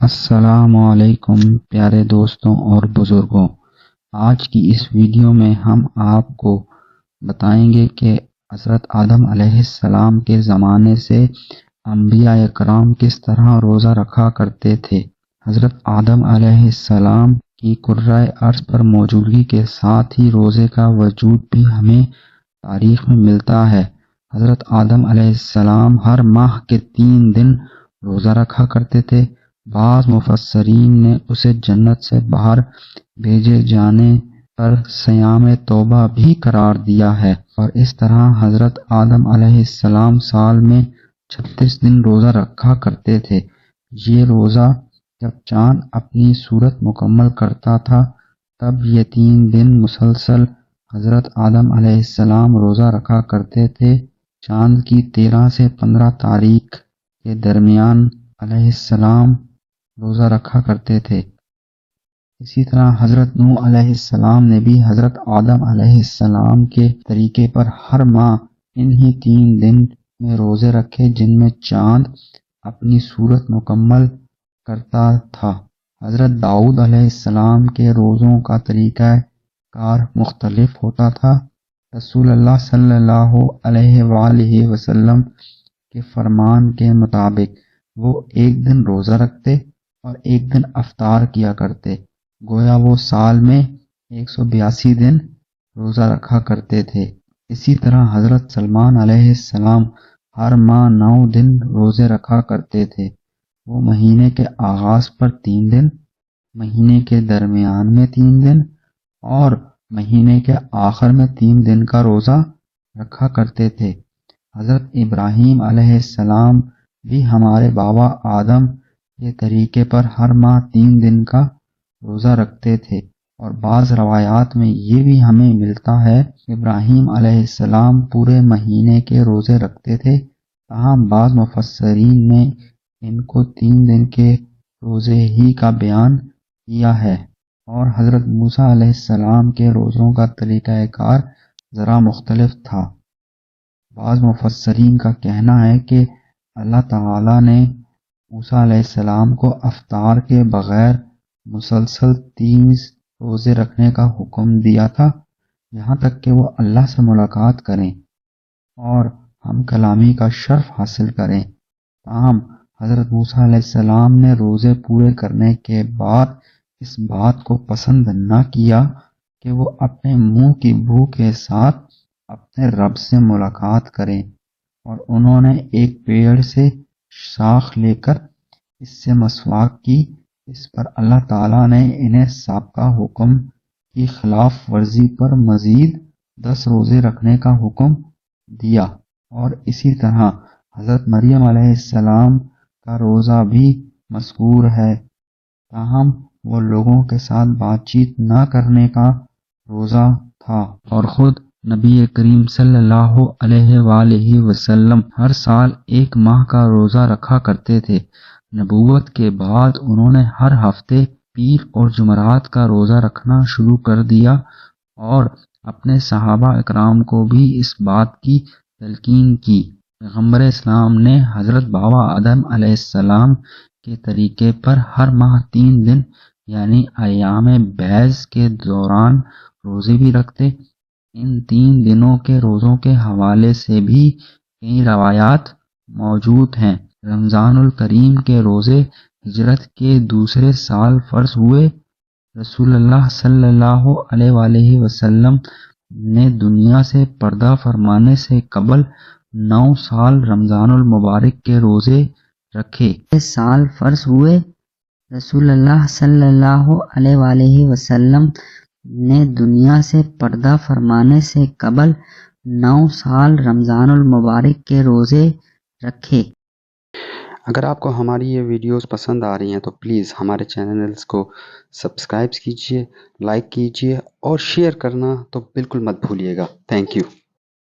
السلام علیکم پیارے دوستوں اور بزرگوں، آج کی اس ویڈیو میں ہم آپ کو بتائیں گے کہ حضرت آدم علیہ السلام کے زمانے سے انبیاء اکرام کس طرح روزہ رکھا کرتے تھے۔ حضرت آدم علیہ السلام کی کرۂ ارض پر موجودگی کے ساتھ ہی روزے کا وجود بھی ہمیں تاریخ میں ملتا ہے۔ حضرت آدم علیہ السلام ہر ماہ کے 3 دن روزہ رکھا کرتے تھے۔ بعض مفسرین نے اسے جنت سے باہر بھیجے جانے پر صیام توبہ بھی قرار دیا ہے، اور اس طرح حضرت آدم علیہ السلام سال میں 36 دن روزہ رکھا کرتے تھے۔ یہ روزہ جب چاند اپنی صورت مکمل کرتا تھا تب یہ 3 دن مسلسل حضرت آدم علیہ السلام روزہ رکھا کرتے تھے۔ چاند کی 13 سے 15 تاریخ کے درمیان علیہ السلام روزہ رکھا کرتے تھے۔ اسی طرح حضرت نوح علیہ السلام نے بھی حضرت آدم علیہ السلام کے طریقے پر ہر ماہ انہی 3 دن میں روزے رکھے جن میں چاند اپنی صورت مکمل کرتا تھا۔ حضرت داؤد علیہ السلام کے روزوں کا طریقہ کار مختلف ہوتا تھا۔ رسول اللہ صلی اللہ علیہ وآلہ وسلم کے فرمان کے مطابق وہ ایک دن روزہ رکھتے اور ایک دن افطار کیا کرتے، گویا وہ سال میں 182 دن روزہ رکھا کرتے تھے۔ اسی طرح حضرت سلمان علیہ السلام ہر ماہ 9 دن روزے رکھا کرتے تھے۔ وہ مہینے کے آغاز پر 3 دن، مہینے کے درمیان میں 3 دن اور مہینے کے آخر میں 3 دن کا روزہ رکھا کرتے تھے۔ حضرت ابراہیم علیہ السلام بھی ہمارے بابا آدم کے طریقے پر ہر ماہ 3 دن کا روزہ رکھتے تھے، اور بعض روایات میں یہ بھی ہمیں ملتا ہے کہ ابراہیم علیہ السلام پورے مہینے کے روزے رکھتے تھے، تاہم بعض مفسرین نے ان کو 3 دن کے روزے ہی کا بیان کیا ہے، اور حضرت موسیٰ علیہ السلام کے روزوں کا طریقہ کار ذرا مختلف تھا۔ بعض مفسرین کا کہنا ہے کہ اللہ تعالیٰ نے موسیٰ علیہ السلام کو افطار کے بغیر مسلسل 30 روزے رکھنے کا حکم دیا تھا، یہاں تک کہ وہ اللہ سے ملاقات کریں اور ہم کلامی کا شرف حاصل کریں۔ تاہم حضرت موسیٰ علیہ السلام نے روزے پورے کرنے کے بعد اس بات کو پسند نہ کیا کہ وہ اپنے منہ کی بو کے ساتھ اپنے رب سے ملاقات کریں، اور انہوں نے ایک پیڑ سے شاخ لے کر اس سے مسواک کی۔ اس پر اللہ تعالیٰ نے انہیں سابقہ حکم کی خلاف ورزی پر مزید 10 روزے رکھنے کا حکم دیا، اور اسی طرح حضرت مریم علیہ السلام کا روزہ بھی مذکور ہے، تاہم وہ لوگوں کے ساتھ بات چیت نہ کرنے کا روزہ تھا، اور خود نبی کریم صلی اللہ علیہ وآلہ وسلم ہر سال 1 ماہ کا روزہ رکھا کرتے تھے۔ نبوت کے بعد انہوں نے ہر ہفتے پیر اور جمعرات کا روزہ رکھنا شروع کر دیا، اور اپنے صحابہ اکرام کو بھی اس بات کی تلقین کی۔ پیغمبر اسلام نے حضرت بابا آدم علیہ السلام کے طریقے پر ہر ماہ 3 دن یعنی ایام بیض کے دوران روزے بھی رکھتے۔ ان 3 دنوں کے روزوں کے حوالے سے بھی کئی روایات موجود ہیں۔ رمضان الکریم کے روزے ہجرت کے دوسرے سال فرض ہوئے۔ رسول اللہ صلی اللہ علیہ وآلہ وسلم نے دنیا سے پردہ فرمانے سے قبل 9 سال رمضان المبارک کے روزے رکھے۔ سال فرض ہوئے۔ رسول اللہ صلی اللہ علیہ وآلہ وسلم نے دنیا سے پردہ فرمانے سے قبل 9 سال رمضان المبارک کے روزے رکھے۔ اگر آپ کو ہماری یہ ویڈیوز پسند آ رہی ہیں تو پلیز ہمارے چینلز کو سبسکرائب کیجئے، لائک کیجئے اور شیئر کرنا تو بالکل مت بھولیے گا۔ Thank you.